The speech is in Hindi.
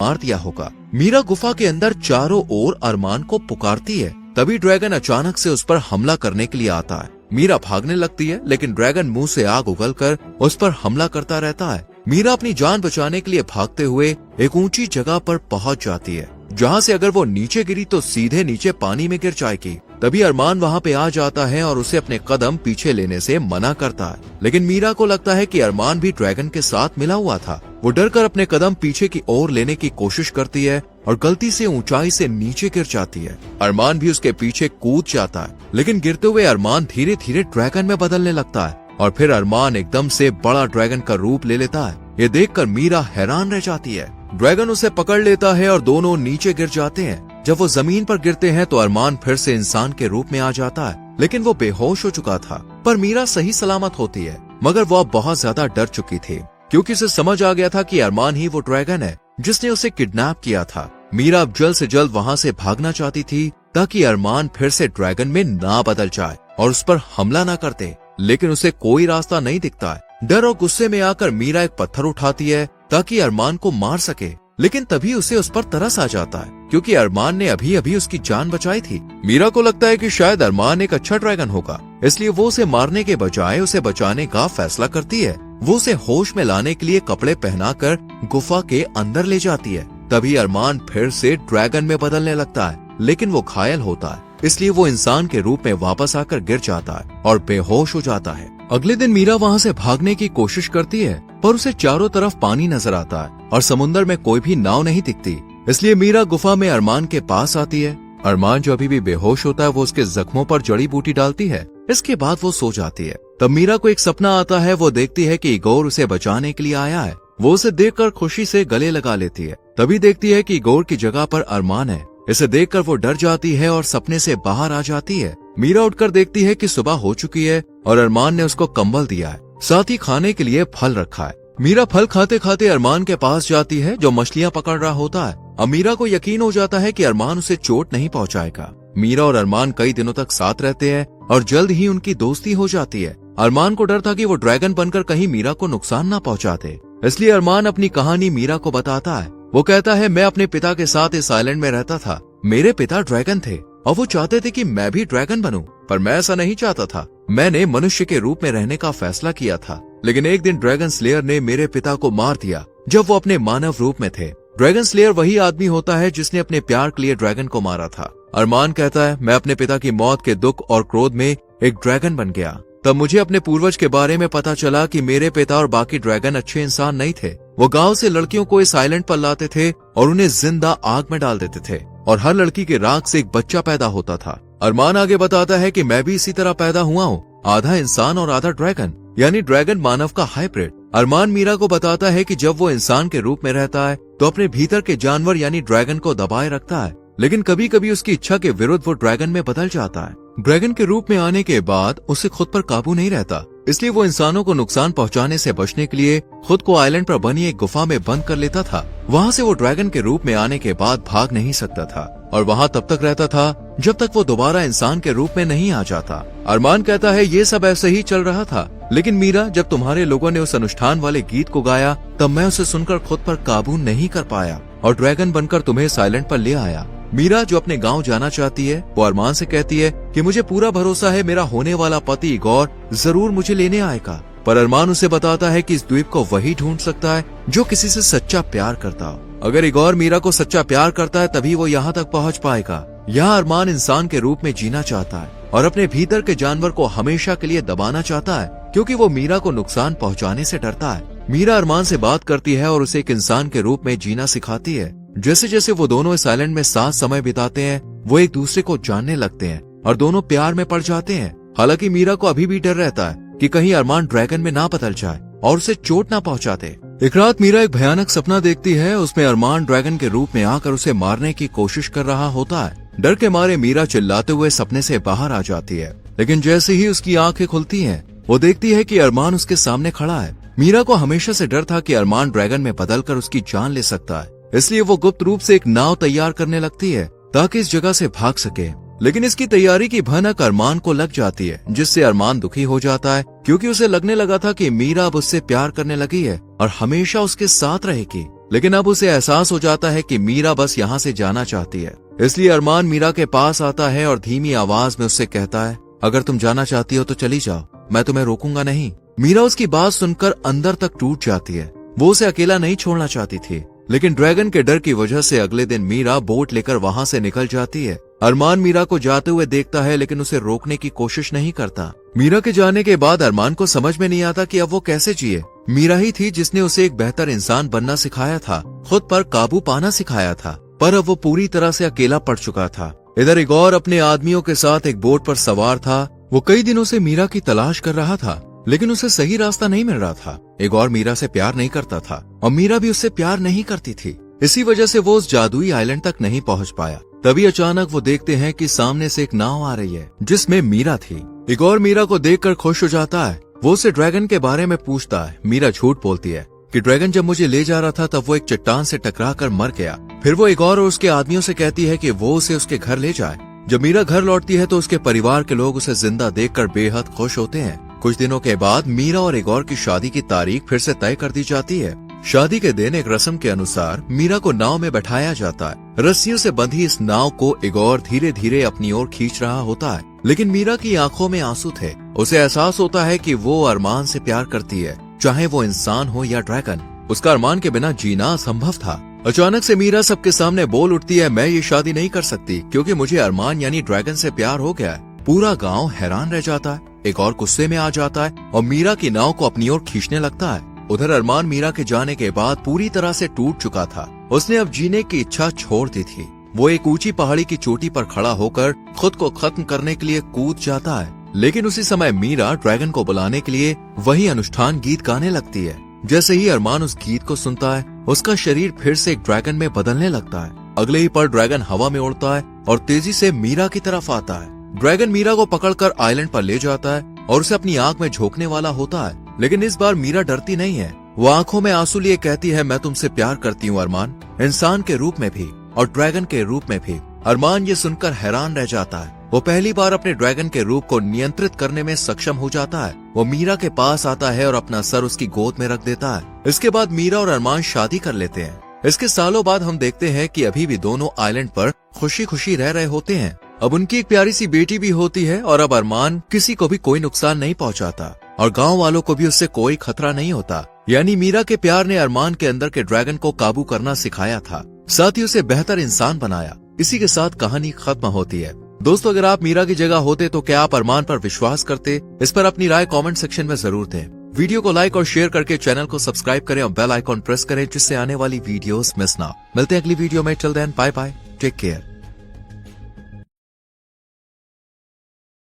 मार दिया होगा। मीरा गुफा के अंदर चारों ओर अरमान को पुकारती है। तभी ड्रैगन अचानक से उस पर हमला करने के लिए आता है। मीरा भागने लगती है, लेकिन ड्रैगन मुंह से आग उगलकर उस पर हमला करता रहता है। मीरा अपनी जान बचाने के लिए भागते हुए एक ऊंची जगह पर पहुंच जाती है, जहां से अगर वो नीचे गिरी तो सीधे नीचे पानी में गिर जाएगी। तभी अरमान वहां पे आ जाता है और उसे अपने कदम पीछे लेने से मना करता है, लेकिन मीरा को लगता है कि अरमान भी ड्रैगन के साथ मिला हुआ था। वो डरकर अपने कदम पीछे की ओर लेने की कोशिश करती है और गलती से ऊंचाई से नीचे गिर जाती है। अरमान भी उसके पीछे कूद जाता है, लेकिन गिरते हुए अरमान धीरे धीरे ड्रैगन में बदलने लगता है और फिर अरमान एकदम से बड़ा ड्रैगन का रूप ले लेता है। ये देखकर मीरा हैरान रह जाती है। ड्रैगन उसे पकड़ लेता है और दोनों नीचे गिर जाते हैं। जब वो जमीन पर गिरते हैं तो अरमान फिर से इंसान के रूप में आ जाता है, लेकिन वो बेहोश हो चुका था। पर मीरा सही सलामत होती है, मगर वो अब बहुत ज्यादा डर चुकी थी, क्योंकि उसे समझ आ गया था कि अरमान ही वो ड्रैगन है जिसने उसे किडनैप किया था। मीरा अब जल्द से जल्द वहाँ से भागना चाहती थी ताकि अरमान फिर से ड्रैगन में ना बदल जाए और उस पर हमला ना करते, लेकिन उसे कोई रास्ता नहीं दिखता है। डर और गुस्से में आकर मीरा एक पत्थर उठाती है ताकि अरमान को मार सके, लेकिन तभी उसे उस पर तरस आ जाता है, क्योंकि अरमान ने अभी अभी उसकी जान बचाई थी। मीरा को लगता है कि शायद अरमान एक अच्छा ड्रैगन होगा, इसलिए वो उसे मारने के बजाय उसे बचाने का फैसला करती है। वो उसे होश में लाने के लिए कपड़े पहनाकर गुफा के अंदर ले जाती है। तभी अरमान फिर से ड्रैगन में बदलने लगता है, लेकिन वो घायल होता है, इसलिए वो इंसान के रूप में वापस आकर गिर जाता है और बेहोश हो जाता है। अगले दिन मीरा वहाँ से भागने की कोशिश करती है, पर उसे चारों तरफ पानी नजर आता है और समुद्र में कोई भी नाव नहीं दिखती, इसलिए मीरा गुफा में अरमान के पास आती है। अरमान जो अभी भी बेहोश होता है, वो उसके जख्मों पर जड़ी बूटी डालती है। इसके बाद वो सो जाती है। तब मीरा को एक सपना आता है। वो देखती है कि इगोर उसे बचाने के लिए आया है। वो उसे देखकर खुशी से गले लगा लेती है। तभी देखती है कि इगोर की जगह पर अरमान है। इसे देखकर वो डर जाती है और सपने से बाहर आ जाती है। मीरा उठकर देखती है कि सुबह हो चुकी है और अरमान ने उसको कंबल दिया है, साथ ही खाने के लिए फल रखा है। मीरा फल खाते खाते अरमान के पास जाती है, जो मछलियाँ पकड़ रहा होता है। अब मीरा को यकीन हो जाता है कि अरमान उसे चोट नहीं पहुंचाएगा। मीरा और अरमान कई दिनों तक साथ रहते हैं और जल्द ही उनकी दोस्ती हो जाती है। अरमान को डर था कि वो ड्रैगन बनकर कहीं मीरा को नुकसान ना पहुंचाते, इसलिए अरमान अपनी कहानी मीरा को बताता है। वो कहता है, मैं अपने पिता के साथ इस आइलैंड में रहता था। मेरे पिता ड्रैगन थे और वो चाहते थे कि मैं भी ड्रैगन बनूं, पर मैं ऐसा नहीं चाहता था। मैंने मनुष्य के रूप में रहने का फैसला किया था, लेकिन एक दिन ड्रैगन स्लेयर ने मेरे पिता को मार दिया जब वो अपने मानव रूप में थे। ड्रैगन स्लेयर वही आदमी होता है जिसने अपने प्यार के लिए ड्रैगन को मारा था। अरमान कहता है, मैं अपने पिता की मौत के दुख और क्रोध में एक ड्रैगन बन गया। तब मुझे अपने पूर्वज के बारे में पता चला कि मेरे पिता और बाकी ड्रैगन अच्छे इंसान नहीं थे। वो गांव से लड़कियों को इस आइलैंड पर लाते थे और उन्हें जिंदा आग में डाल देते थे, और हर लड़की के राख से एक बच्चा पैदा होता था। अरमान आगे बताता है कि मैं भी इसी तरह पैदा हुआ हूँ, आधा इंसान और आधा ड्रैगन, यानी ड्रैगन मानव का हाइब्रिड। अरमान मीरा को बताता है कि जब वो इंसान के रूप में रहता है तो अपने भीतर के जानवर यानी ड्रैगन को दबाए रखता है, लेकिन कभी कभी उसकी इच्छा के विरुद्ध वो ड्रैगन में बदल जाता है। ड्रैगन के रूप में आने के बाद उसे खुद पर काबू नहीं रहता, इसलिए वो इंसानों को नुकसान पहुंचाने से बचने के लिए खुद को आइलैंड पर बनी एक गुफा में बंद कर लेता था। वहाँ से वो ड्रैगन के रूप में आने के बाद भाग नहीं सकता था और वहाँ तब तक रहता था जब तक वो दोबारा इंसान के रूप में नहीं आ जाता। अरमान कहता है, ये सब ऐसे ही चल रहा था, लेकिन मीरा, जब तुम्हारे लोगों ने उस अनुष्ठान वाले गीत को गाया तब मैं उसे सुनकर खुद पर काबू नहीं कर पाया और ड्रैगन बनकर तुम्हें साइलेंट पर ले आया। मीरा जो अपने गांव जाना चाहती है, वो अरमान से कहती है कि मुझे पूरा भरोसा है मेरा होने वाला पति इगोर जरूर मुझे लेने आएगा। पर अरमान उसे बताता है कि इस द्वीप को वही ढूंढ सकता है जो किसी से सच्चा प्यार करता हो। अगर इगोर मीरा को सच्चा प्यार करता है तभी वो यहाँ तक पहुँच पाएगा। यहाँ अरमान इंसान के रूप में जीना चाहता है और अपने भीतर के जानवर को हमेशा के लिए दबाना चाहता है, क्योंकि वो मीरा को नुकसान पहुँचाने से डरता है। मीरा अरमान से बात करती है और उसे एक इंसान के रूप में जीना सिखाती है। जैसे जैसे वो दोनों इस आइलैंड में साथ समय बिताते हैं, वो एक दूसरे को जानने लगते हैं और दोनों प्यार में पड़ जाते हैं। हालांकि मीरा को अभी भी डर रहता है कि कहीं अरमान ड्रैगन में ना बदल जाए और उसे चोट ना पहुंचाते। एक रात मीरा एक भयानक सपना देखती है। उसमें अरमान ड्रैगन के रूप में आकर उसे मारने की कोशिश कर रहा होता है। डर के मारे मीरा चिल्लाते हुए सपने से बाहर आ जाती है, लेकिन जैसे ही उसकी आंखें खुलती हैं, वो देखती है कि अरमान उसके सामने खड़ा है। मीरा को हमेशा से डर था कि अरमान ड्रैगन में बदलकर उसकी जान ले सकता है, इसलिए वो गुप्त रूप से एक नाव तैयार करने लगती है ताकि इस जगह से भाग सके। लेकिन इसकी तैयारी की भनक अरमान को लग जाती है, जिससे अरमान दुखी हो जाता है, क्योंकि उसे लगने लगा था कि मीरा अब उससे प्यार करने लगी है और हमेशा उसके साथ रहेगी। लेकिन अब उसे एहसास हो जाता है कि मीरा बस यहाँ से जाना चाहती है। इसलिए अरमान मीरा के पास आता है और धीमी आवाज में उससे कहता है, अगर तुम जाना चाहती हो तो चली जाओ, मैं तुम्हें रोकूंगा नहीं। मीरा उसकी बात सुनकर अंदर तक टूट जाती है। वो उसे अकेला नहीं छोड़ना चाहती थी, लेकिन ड्रैगन के डर की वजह से अगले दिन मीरा बोट लेकर वहां से निकल जाती है। अरमान मीरा को जाते हुए देखता है, लेकिन उसे रोकने की कोशिश नहीं करता। मीरा के जाने के बाद अरमान को समझ में नहीं आता कि अब वो कैसे जिए। मीरा ही थी जिसने उसे एक बेहतर इंसान बनना सिखाया था, खुद पर काबू पाना सिखाया था, पर अब वो पूरी तरह से अकेला पड़ चुका था। इधर इगोर अपने आदमियों के साथ एक बोट पर सवार था। वो कई दिनों से मीरा की तलाश कर रहा था, लेकिन उसे सही रास्ता नहीं मिल रहा था। इगोर मीरा से प्यार नहीं करता था और मीरा भी उससे प्यार नहीं करती थी। इसी वजह से वो उस जादुई आइलैंड तक नहीं पहुंच पाया। तभी अचानक वो देखते हैं कि सामने से एक नाव आ रही है जिसमें मीरा थी। इगोर मीरा को देखकर खुश हो जाता है। वो उसे ड्रैगन के बारे में पूछता है। मीरा झूठ बोलती है कि ड्रैगन जब मुझे ले जा रहा था तब वो एक चट्टान से टकरा कर मर गया। फिर वो इगोर और उसके आदमियों से कहती है कि वो उसे उसके घर ले जाए। जब मीरा घर लौटती है तो उसके परिवार के लोग उसे जिंदा देखकर बेहद खुश होते हैं। कुछ दिनों के बाद मीरा और इगोर की शादी की तारीख फिर से तय कर दी जाती है। शादी के दिन एक रस्म के अनुसार मीरा को नाव में बैठाया जाता है। रस्सियों से बंधी इस नाव को इगोर धीरे धीरे अपनी ओर खींच रहा होता है, लेकिन मीरा की आंखों में आंसू थे। उसे एहसास होता है कि वो अरमान से प्यार करती है, चाहे वो इंसान हो या ड्रैगन। उसका अरमान के बिना जीना असंभव था। अचानक से मीरा सबके सामने बोल उठती है, मैं ये शादी नहीं कर सकती क्योंकि मुझे अरमान यानी ड्रैगन से प्यार हो गया है। पूरा गांव हैरान रह जाता है। एक और गुस्से में आ जाता है और मीरा की नाव को अपनी ओर खींचने लगता है। उधर अरमान मीरा के जाने के बाद पूरी तरह से टूट चुका था। उसने अब जीने की इच्छा छोड़ दी थी। वो एक ऊंची पहाड़ी की चोटी पर खड़ा होकर खुद को खत्म करने के लिए कूद जाता है, लेकिन उसी समय मीरा ड्रैगन को बुलाने के लिए वही अनुष्ठान गीत गाने लगती है। जैसे ही अरमान उस गीत को सुनता है, उसका शरीर फिर से एक ड्रैगन में बदलने लगता है। अगले ही पल ड्रैगन हवा में उड़ता है और तेजी से मीरा की तरफ आता है। ड्रैगन मीरा को पकड़कर आइलैंड पर ले जाता है और उसे अपनी आंख में झोंकने वाला होता है, लेकिन इस बार मीरा डरती नहीं है। वो आंखों में आंसू लिए कहती है, मैं तुमसे प्यार करती हूँ अरमान, इंसान के रूप में भी और ड्रैगन के रूप में भी। अरमान ये सुनकर हैरान रह जाता है। वो पहली बार अपने ड्रैगन के रूप को नियंत्रित करने में सक्षम हो जाता है। वो मीरा के पास आता है और अपना सर उसकी गोद में रख देता है। इसके बाद मीरा और अरमान शादी कर लेते हैं। इसके सालों बाद हम देखते हैं कि अभी भी दोनों आइलैंड पर खुशी खुशी रह रहे होते हैं। अब उनकी एक प्यारी सी बेटी भी होती है और अब अरमान किसी को भी कोई नुकसान नहीं पहुंचाता और गांव वालों को भी उससे कोई खतरा नहीं होता। यानी मीरा के प्यार ने अरमान के अंदर के ड्रैगन को काबू करना सिखाया था, साथ ही उसे बेहतर इंसान बनाया। इसी के साथ कहानी खत्म होती है। दोस्तों, अगर आप मीरा की जगह होते तो क्या आप अरमान पर विश्वास करते? इस पर अपनी राय कमेंट सेक्शन में जरूर दें। वीडियो को लाइक और शेयर करके चैनल को सब्सक्राइब करें और बेल आइकॉन प्रेस करें जिससे आने वाली वीडियोस मिस ना। मिलते हैं अगली वीडियो में। Till then bye bye, take care.